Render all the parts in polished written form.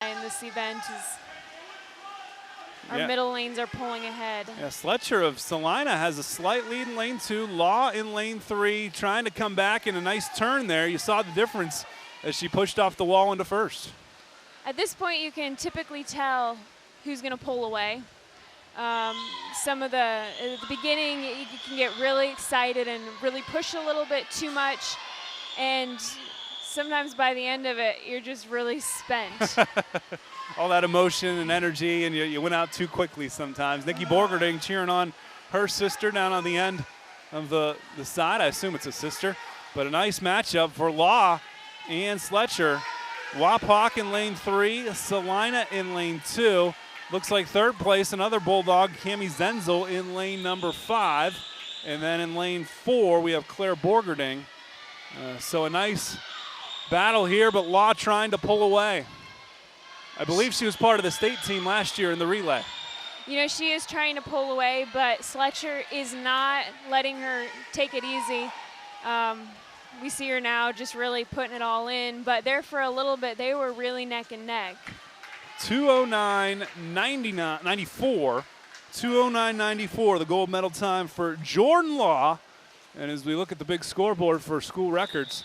in this event is our middle lanes are pulling ahead. Yeah, Sletcher of Salina has a slight lead in lane 2. Law in lane 3, trying to come back in a nice turn there. You saw the difference as she pushed off the wall into first. At this point, you can typically tell who's going to pull away. At the beginning, you can get really excited and really push a little bit too much, and sometimes by the end of it, you're just really spent. All that emotion and energy, and you went out too quickly sometimes. Nikki Borgerding cheering on her sister down on the end of the side. I assume it's a sister, but a nice matchup for Law and Sletcher. Wapak in lane 3, Salina in lane 2. Looks like third place, another Bulldog, Cami Zenzel in lane number 5. And then in lane 4, we have Claire Borgerding. So a nice battle here, but Law trying to pull away. I believe she was part of the state team last year in the relay. You know, she is trying to pull away, but Sletcher is not letting her take it easy. We see her now just really putting it all in, but there for a little bit, they were really neck and neck. 209.94. 209.94, the gold medal time for Jordan Law. And as we look at the big scoreboard for school records,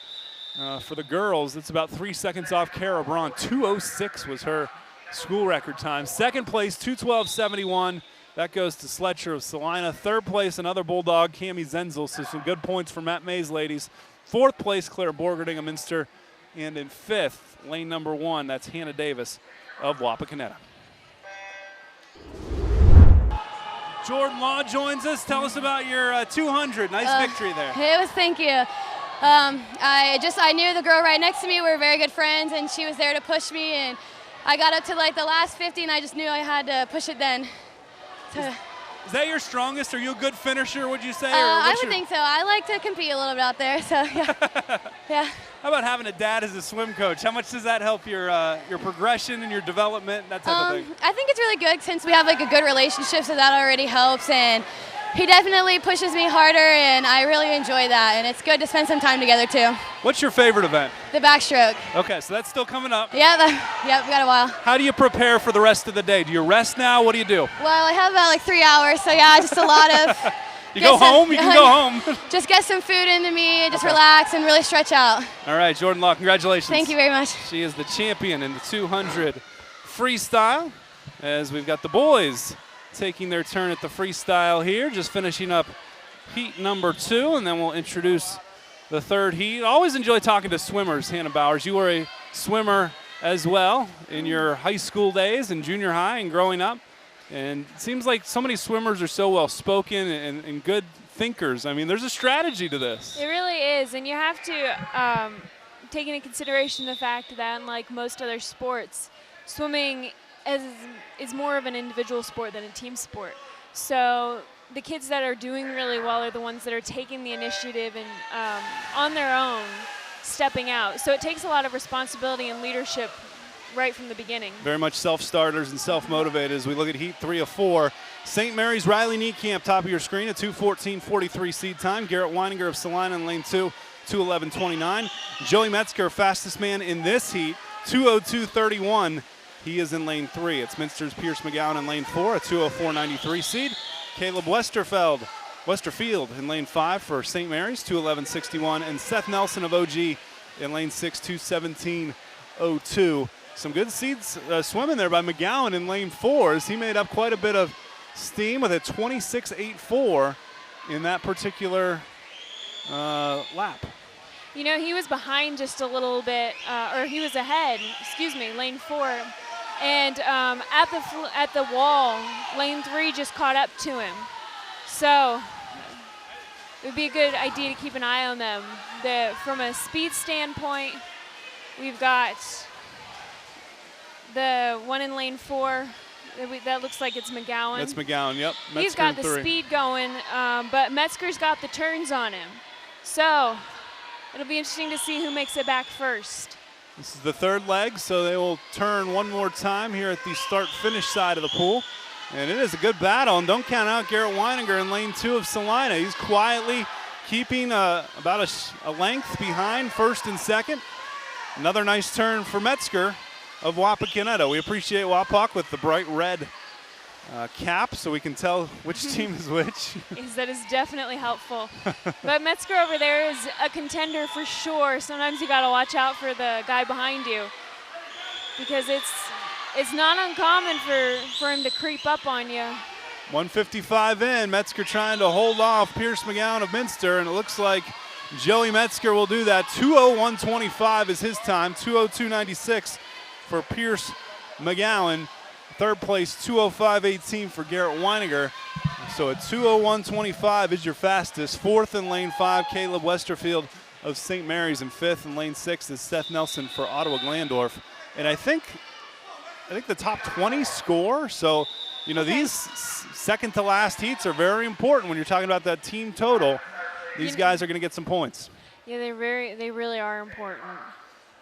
for the girls, it's about 3 seconds off Kara Braun. 2:06 was her school record time. Second place, 2:12.71. That goes to Sletcher of Salina. Third place, another Bulldog, Cami Zenzel. So some good points for Matt Mays ladies. Fourth place, Claire Borgerding of Minster. And in fifth, lane number 1, that's Hannah Davis of Wapakoneta. Jordan Law joins us. Tell us about your 200. Nice victory there. It was, thank you. I knew the girl right next to me. We were very good friends, and she was there to push me. And I got up to like the last 50, and I just knew I had to push it then. Is that your strongest? Are you a good finisher, would you say? I would think so. I like to compete a little bit out there, so yeah. Yeah. How about having a dad as a swim coach? How much does that help your progression and your development, that type of thing? I think it's really good since we have like a good relationship, so that already helps. And he definitely pushes me harder, and I really enjoy that. And it's good to spend some time together too. What's your favorite event? The backstroke. Okay, so that's still coming up. Yeah, we got a while. How do you prepare for the rest of the day? Do you rest now? What do you do? Well, I have about like 3 hours, so yeah, just a lot of. You go home? You can go home. Just get some food into me and just relax and really stretch out. All right, Jordan Law, congratulations. Thank you very much. She is the champion in the 200 freestyle, as we've got the boys taking their turn at the freestyle here, just finishing up heat number 2, and then we'll introduce the third heat. Always enjoy talking to swimmers, Hannah Bowers. You were a swimmer as well in your high school days and junior high and growing up. And it seems like so many swimmers are so well-spoken and good thinkers. I mean, there's a strategy to this. It really is, and you have to take into consideration the fact that unlike most other sports, swimming is more of an individual sport than a team sport. So the kids that are doing really well are the ones that are taking the initiative and on their own stepping out. So it takes a lot of responsibility and leadership right from the beginning. Very much self-starters and self-motivated as we look at heat 3 of 4. St. Mary's Riley Niekamp, top of your screen, a 2:14.43 seed time. Garrett Weininger of Salina in lane 2, 2:11.29. Joey Metzger, fastest man in this heat, 2:02.31. He is in lane 3. It's Minster's Pierce McGowan in lane 4, a 2:04.93 seed. Caleb Westerfield in lane 5 for St. Mary's, 2:11.61. And Seth Nelson of OG in lane 6, 2:17.02. Some good seeds swimming there by McGowan in lane 4 as he made up quite a bit of steam with a 26.84 in that particular lap. You know, he was behind just a little bit, or he was ahead, lane 4. And at the wall, lane 3 just caught up to him. So it would be a good idea to keep an eye on them. From a speed standpoint, we've got the one in lane 4. That looks like it's McGowan. That's McGowan, yep. Metzger He's got the 3. speed going, but Metzger's got the turns on him. So it'll be interesting to see who makes it back first. This is the third leg, so they will turn one more time here at the start-finish side of the pool. And it is a good battle, and don't count out Garrett Weininger in lane 2 of Salina. He's quietly keeping about a length behind first and second. Another nice turn for Metzger of Wapakoneta. We appreciate Wapak with the bright red cap so we can tell which team is which. Yes, that is definitely helpful. But Metzger over there is a contender for sure. Sometimes you got to watch out for the guy behind you because it's not uncommon for him to creep up on you. 155 in. Metzger trying to hold off Pierce McGowan of Minster, and it looks like Joey Metzger will do that. 2:01.25 is his time. 2:02.96 for Pierce McGowan. Third place, 2:05.18 for Garrett Weiniger. So at 2:01.25 is your fastest. Fourth in lane 5, Caleb Westerfield of St. Mary's, and fifth in lane 6 is Seth Nelson for Ottawa Glandorf. And I think the top 20 score. So, you know, these second to last heats are very important when you're talking about that team total. These guys are going to get some points. Yeah, they really are important.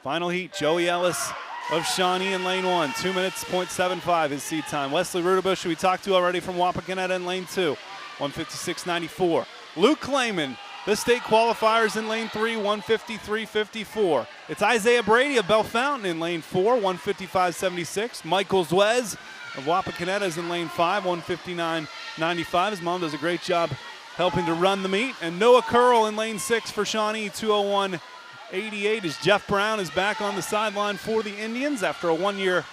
Final heat, Joey Ellis of Shawnee in lane 1. 2 minutes, 0.75 his seed time. Wesley Rudebush, who we talked to already from Wapakoneta in lane 2, 156.94. Luke Clayman, the state qualifiers in lane 3, 153.54. It's Isaiah Brady of Bellefontaine in lane 4, 155.76. Michael Zwez of Wapakoneta is in lane 5, 159.95. His mom does a great job helping to run the meet. And Noah Curl in lane 6 for Shawnee, 2:01.88 as Jeff Brown is back on the sideline for the Indians after a 1-year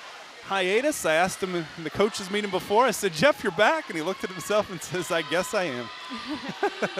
hiatus. I asked him in the coaches meeting before, I said, Jeff, you're back? And he looked at himself and says, I guess I am.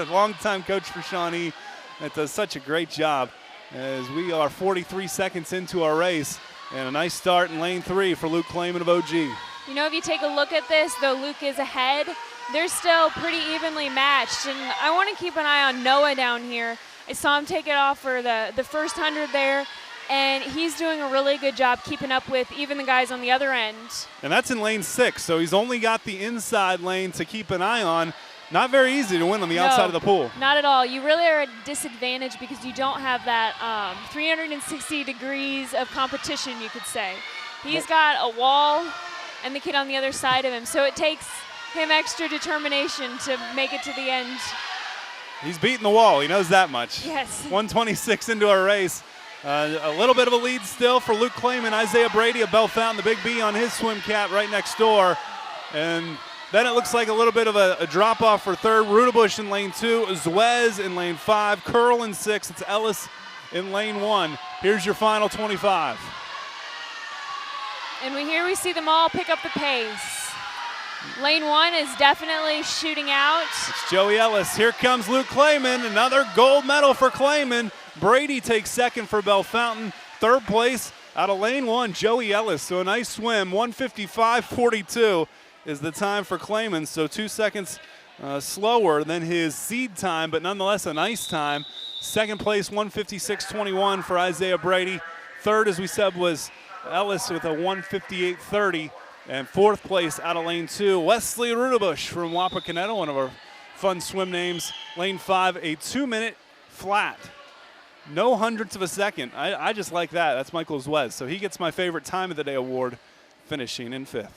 Longtime coach for Shawnee that does such a great job as we are 43 seconds into our race. And a nice start in lane 3 for Luke Clayman of OG. You know, if you take a look at this, though Luke is ahead, they're still pretty evenly matched. And I want to keep an eye on Noah down here. I saw him take it off for the first 100 there, and he's doing a really good job keeping up with even the guys on the other end. And that's in lane 6, so he's only got the inside lane to keep an eye on. Not very easy to win on the outside of the pool. Not at all. You really are at a disadvantage because you don't have that 360 degrees of competition, you could say. He's got a wall and the kid on the other side of him, so it takes him extra determination to make it to the end. He's beating the wall. He knows that much. Yes. 126 into our race. A little bit of a lead still for Luke Clayman. Isaiah Brady of Bellefontaine, the big B on his swim cap right next door. And then it looks like a little bit of a drop-off for third. Rudebush in lane 2. Zwez in lane 5. Curl in 6. It's Ellis in lane 1. Here's your final 25. And we see them all pick up the pace. Lane 1 is definitely shooting out. It's Joey Ellis. Here comes Luke Clayman. Another gold medal for Clayman. Brady takes second for Bellefontaine. Third place out of lane 1, Joey Ellis. So a nice swim. 155.42 is the time for Clayman. So 2 seconds slower than his seed time, but nonetheless a nice time. Second place, 156.21 for Isaiah Brady. Third, as we said, was Ellis with a 158.30. And fourth place out of lane 2, Wesley Rudebush from Wapakoneta, one of our fun swim names. Lane 5, a 2-minute flat. No hundredths of a second. I just like that. That's Michael Zwez. So he gets my favorite time of the day award, finishing in 5th.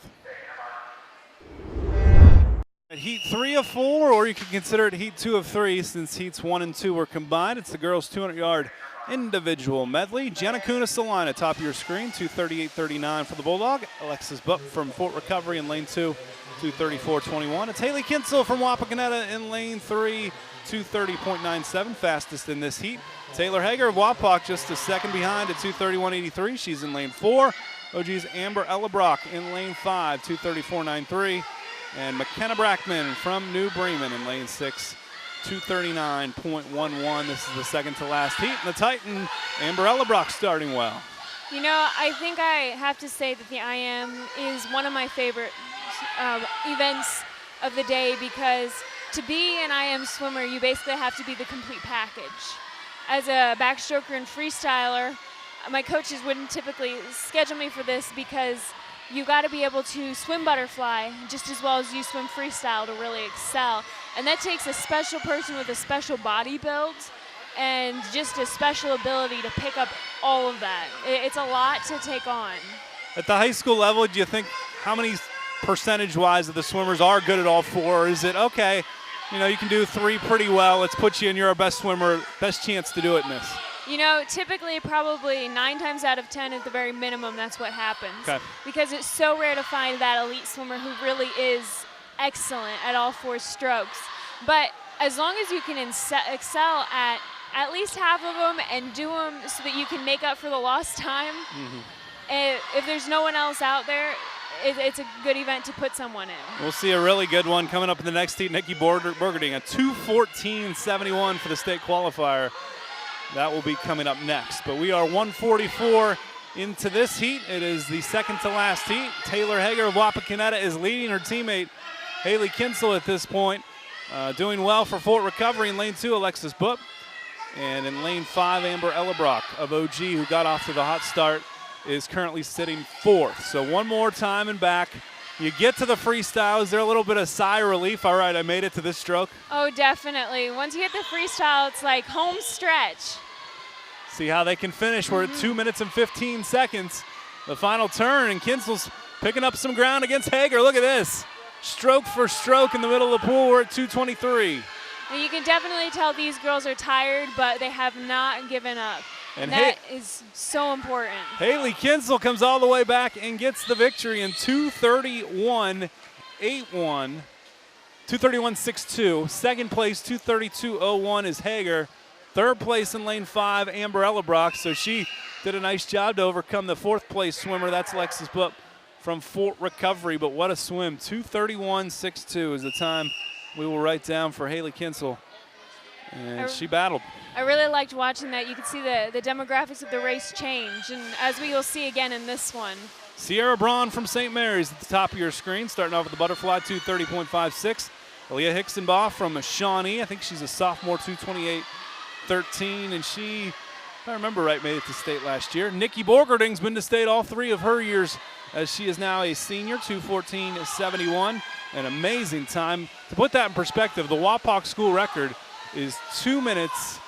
At heat 3 of 4, or you can consider it heat 2 of 3, since heats 1 and 2 were combined. It's the girls' 200-yard individual medley. Jenna Kunis, the line at top of your screen, 238.39 for the Bulldog. Alexis Buck from Fort Recovery in lane 2, 234.21. It's Haley Kinsel from Wapakoneta in lane 3, 230.97, fastest in this heat. Taylor Hager of Wapak just a second behind at 231.83. She's in lane 4. OG's Amber Ellebrock in lane 5, 234.93. And McKenna Brackman from New Bremen in lane 6, 239.11. This is the second to last heat. And the Titan, Amber Ellebrock, starting well. You know, I think I have to say that the IM is one of my favorite events of the day, because to be an IM swimmer, you basically have to be the complete package. As a backstroker and freestyler, my coaches wouldn't typically schedule me for this because you got to be able to swim butterfly just as well as you swim freestyle to really excel. And that takes a special person with a special body build and just a special ability to pick up all of that. It's a lot to take on. At the high school level, do you think how many percentage-wise of the swimmers are good at all 4? Or is it, okay, you know, you can do 3 pretty well, let's put you in, you're our best swimmer, best chance to do it in this? You know, typically probably 9 times out of 10 at the very minimum, that's what happens. Okay. Because it's so rare to find that elite swimmer who really is excellent at all 4 strokes. But as long as you can excel at least half of them and do them so that you can make up for the lost time, if there's no one else out there, it's a good event to put someone in. We'll see a really good one coming up in the next heat. Nikki Borgerding, a 2:14.71 for the state qualifier. That will be coming up next. But we are 1:44 into this heat. It is the second to last heat. Taylor Hager of Wapakoneta is leading her teammate Haley Kinsel at this point. Doing well for Fort Recovery in lane 2, Alexis Book. And in lane 5, Amber Ellebrock of OG, who got off to the hot start, is currently sitting 4th. So one more time and back. You get to the freestyle. Is there a little bit of sigh of relief? All right, I made it to this stroke. Oh, definitely. Once you hit the freestyle, it's like home stretch. See how they can finish. We're at 2 minutes and 15 seconds. The final turn, and Kinsel's picking up some ground against Hager. Look at this. Stroke for stroke in the middle of the pool. We're at 2:23. And you can definitely tell these girls are tired, but they have not given up. And that is so important. Haley Kinsel comes all the way back and gets the victory in 2:31.81, 2:31.62. Second place, 2:32.01 is Hager. Third place in lane 5, Amber Ellebrock. So she did a nice job to overcome the 4th place swimmer. That's Alexis Book from Fort Recovery. But what a swim. 2:31.62 is the time we will write down for Haley Kinsel. And she battled. I really liked watching that. You could see the demographics of the race change, and as we will see again in this one. Sierra Braun from St. Mary's at the top of your screen, starting off with the butterfly, 2:30.56. Aaliyah Hicksonbaugh from Shawnee. I think she's a sophomore, 2:28.13, and she, if I remember right, made it to state last year. Nikki Borgerding's been to state all 3 of her years, as she is now a senior, 2:14.71. An amazing time. To put that in perspective, the Wapak school record is 2 minutes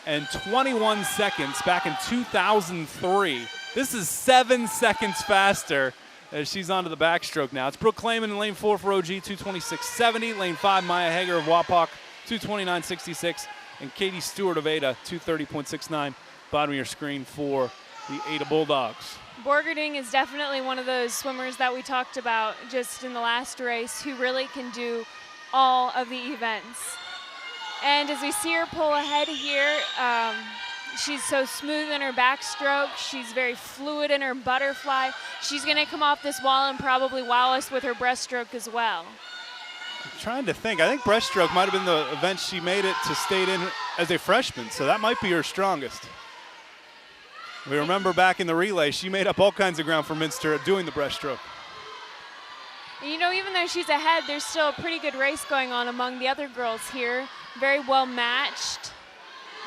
and 21 seconds back in 2003. This is 7 seconds faster as she's onto the backstroke now. It's Brooke Clayman in lane 4 for OG, 2:26.70. Lane 5, Maya Hager of Wapak, 2:29.66. And Katie Stewart of Ada, 2:30.69. Bottom of your screen for the Ada Bulldogs. Borgerding is definitely one of those swimmers that we talked about just in the last race who really can do all of the events. And as we see her pull ahead here, she's so smooth in her backstroke. She's very fluid in her butterfly. She's going to come off this wall and probably wow us with her breaststroke as well. I'm trying to think. I think breaststroke might have been the event she made it to state in as a freshman, so that might be her strongest. We remember back in the relay, she made up all kinds of ground for Minster doing the breaststroke. You know, even though she's ahead, there's still a pretty good race going on among the other girls here. Very well matched.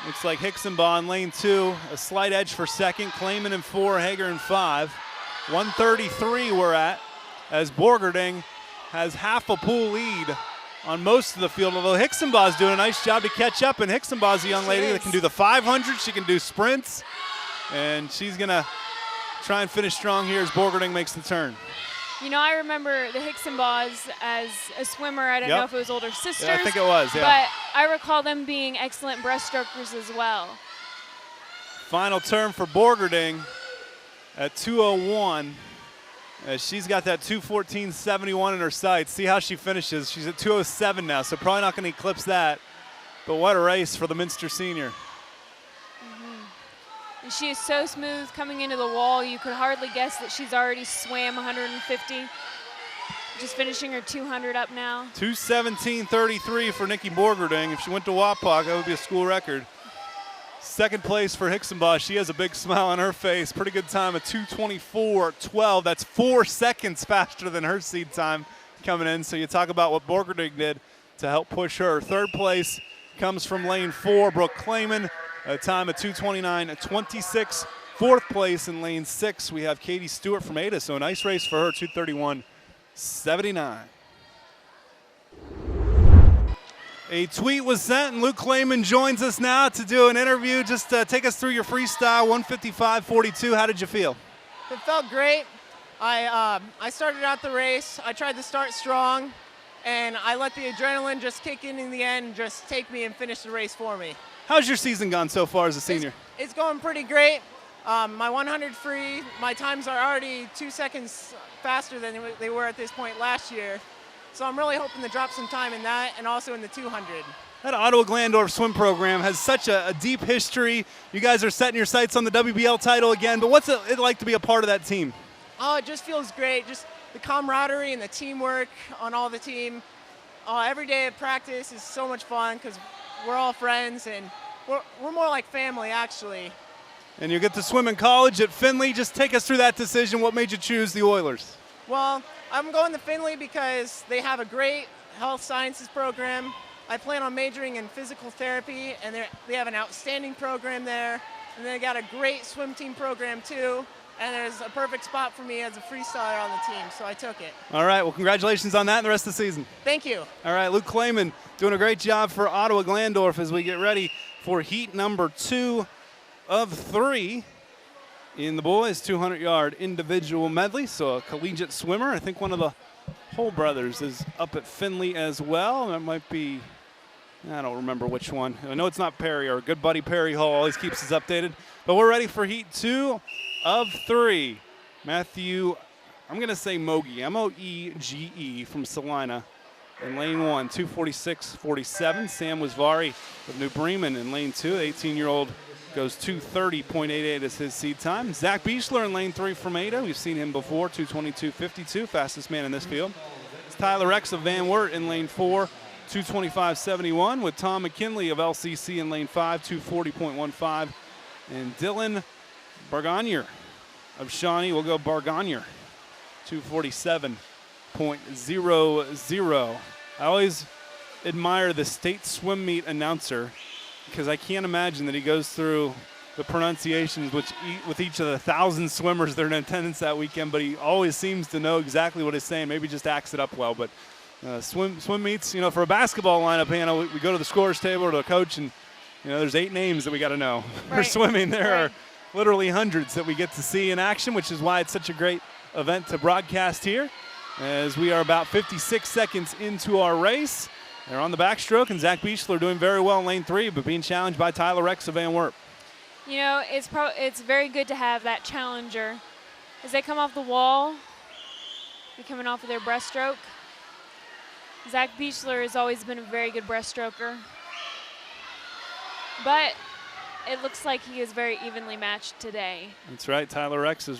Looks like Hicksonbaugh in lane 2, a slight edge for second. Clayman in 4, Hager in 5. 1:33 we're at, as Borgerding has half a pool lead on most of the field, although Hicksonbaugh's doing a nice job to catch up, and Hicksonbaugh's a young lady that can do the 500, she can do sprints, and she's gonna try and finish strong here as Borgerding makes the turn. You know, I remember the Hicksonbaughs as a swimmer. I don't know if it was older sisters. Yeah, I think it was, yeah. But I recall them being excellent breaststrokers as well. Final turn for Borgerding at 2:01. As she's got that 2:14.71 in her sights. See how she finishes. She's at 2:07 now, so probably not going to eclipse that. But what a race for the Minster senior. And she is so smooth coming into the wall. You could hardly guess that she's already swam 150. Just finishing her 200 up now. 2:17.33 for Nikki Borgerding. If she went to Wapak, that would be a school record. Second place for Hicksonbaugh. She has a big smile on her face. Pretty good time at 2:24.12. That's 4 seconds faster than her seed time coming in. So you talk about what Borgerding did to help push her. Third place comes from lane 4, Brooke Clayman, a time at 2:29.26. Fourth place in lane 6, we have Katie Stewart from Ada. So a nice race for her, 2:31.79. A tweet was sent, and Luke Clayman joins us now to do an interview. Just take us through your freestyle, 1:55.42. How did you feel? It felt great. I started out the race. I tried to start strong, and I let the adrenaline just kick in the end, just take me and finish the race for me. How's your season gone so far as a senior? It's going pretty great. My 100 free, my times are already 2 seconds faster than they were at this point last year. So I'm really hoping to drop some time in that and also in the 200. That Ottawa Glandorf swim program has such a deep history. You guys are setting your sights on the WBL title again, but what's it like to be a part of that team? Oh, it just feels great. Just the camaraderie and the teamwork on all the team. Every day at practice is so much fun because we're all friends and we're more like family, actually. And you get to swim in college at Findlay. Just take us through that decision. What made you choose the Oilers? Well, I'm going to Findlay because they have a great health sciences program. I plan on majoring in physical therapy, and they have an outstanding program there. And they got a great swim team program too. And there's a perfect spot for me as a freestyler on the team, so I took it. All right, well, congratulations on that and the rest of the season. Thank you. All right, Luke Clayman doing a great job for Ottawa Glandorf as we get ready for heat number 2 of 3 in the boys' 200-yard individual medley. So a collegiate swimmer, I think one of the Hull brothers is up at Findlay as well. That might be, I don't remember which one. I know it's not Perry. Our good buddy Perry Hull always keeps us updated. But we're ready for heat 2 of 3. Matthew, I'm going to say Moge, M-O-E-G-E from Salina in lane 1, 2:46.47. Sam Wasvari of New Bremen in lane 2. 18-year-old goes 2:30.88 as his seed time. Zach Beechler in lane 3 from Ada. We've seen him before, 2:22.52, fastest man in this field. It's Tyler Rex of Van Wert in lane 4, 2:25.71, with Tom McKinley of LCC in lane 5, 2:40.15. And Dylan Barganier of Shawnee will go Barganier, 2:47.00. I always admire the state swim meet announcer because I can't imagine that he goes through the pronunciations with each of the 1,000 swimmers that are in attendance that weekend, but he always seems to know exactly what he's saying. Maybe just acts it up well. But swim meets, for a basketball lineup, we go to the scorer's table or to the coach, and there's 8 names that we got to know. Right. For swimming, there Right. are literally hundreds that we get to see in action, which is why it's such a great event to broadcast here, as we are about 56 seconds into our race. They're on the backstroke, and Zach Beechler doing very well in lane 3, but being challenged by Tyler Rex of Van Wert. It's very good to have that challenger. As they come off the wall, they're coming off of their breaststroke. Zach Beechler has always been a very good breaststroker, but it looks like he is very evenly matched today. That's right, Tyler Rex is